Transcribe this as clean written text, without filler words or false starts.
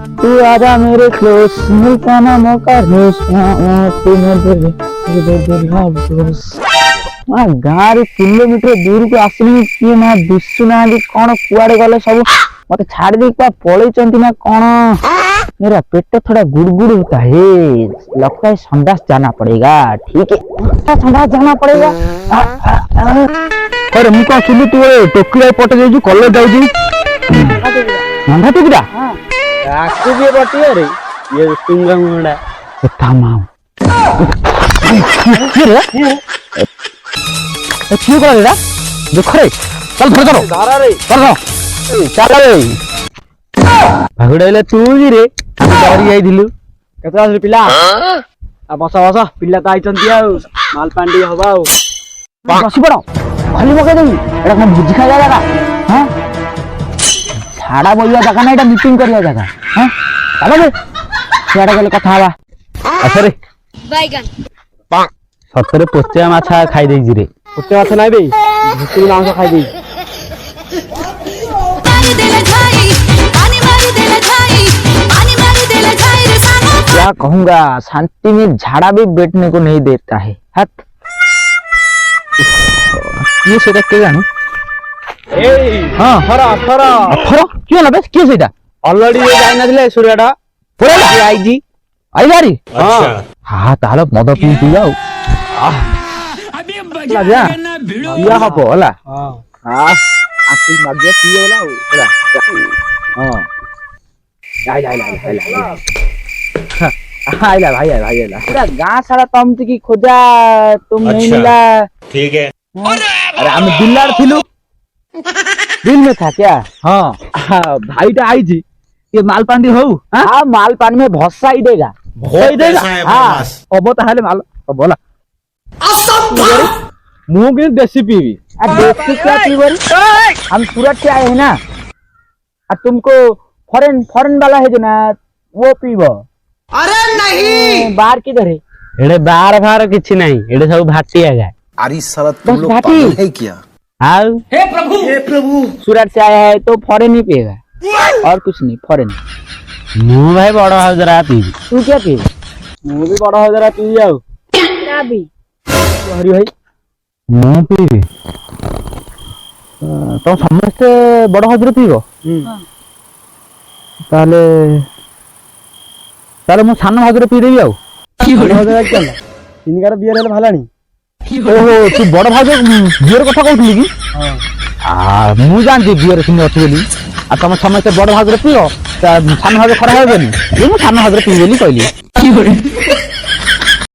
तू आजा मेरे क्लोज मिलता ना मौका रोज तू गाँव किलोमीटर दूर को आसली किए ना दिशु ना कौन कुआड़े गले सब मत छाड़ दे पलैंती ना कौन मेरा पेट थोड़ा गुड़गुड़ होता है लगता है संडास जाना पड़ेगा ठीक है संडास जाना पड़ेगा अरे मु कौन सुनी तू टोकी पटे जाऊ कलर जाऊ नंदा टुकड़ा आकु भी बटिया रे ये टुंगा मुंडा तमाम क्यों कर रे देख रे चल धर धर धारा रे चल चल रे भागुड़ाइले तू भी रे डरी जाइदिलु केतरा आसली पिला आ बस बस पिला त आइचंती आ माल पांडी हबा आ बसी पड़ खाली मके देबी एटा कोन भुजी खाइला जगह हां छाड़ा बोलिया जगह ना एटा मीटिंग करिया जगह हां चलो बे छाड़ा गले कथा हवा असरे बैगन सतरे पोचिया माछा खाइ देई रे कुत्ते माछ নাই বে ভুসি মাংস খাই দেই क्या कहूँगा शांति में झाड़ा भी बैठने को नहीं देता है हट ये सेटा के जानो ए हां फरा फरा अफरो क्यों ना बस क्यों सेटा ऑलरेडी ये जाई ना दिले सूर्यडा पूरा आईजी आई गाड़ी हां हां तालो मद पी पी जाओ जा या हबो होला हां हां आसी मागे पी होला होला हां आइला भाई आइला पूरा गांव सारा तुम की खोजा तुम नहीं मिला ठीक है अरे हम दिल्लार थिलु दिल में था क्या हाँ भाई टा आई जी ये माल पानी हो हाँ माल पानी में भस्सा ही देगा हाँ अब ताहले माल बोला मुंह के देसी पीवी देसी क्या पीवरी हम सूरत से आए हैं ना तुमको फॉरेन फॉरेन वाला है जो ना वो पीवो अरे नहीं बाहर किधर है एड़े बाहर बाहर किछि नहीं एड़े सब भाटी आगा अरे साला बस तुम लोग भाटी। पागल है क्या हाँ हे प्रभु सूरत से आया है तो फॉरेन ही पिएगा और कुछ नहीं फॉरेन मु भाई बड़ा हजरा पी तू क्या पी मु भी बड़ा हजरा पी जाऊ क्या भी हरि भाई मु पीबी तो समस्ते बड़ हजर पीबो ताले ताले मु सान हजर पी देबी आउ बड़ा हजरा चल इनकार बियर हेले भालानी ओहो तू बड़ भाज बियर कथा कहथली की मु जानती बियर सिंह अछि बोली आ तुम समस्ते बड़ भाजर पियो सान हजर खरा हेबेनी ये मु सान हजर पी बोली कहली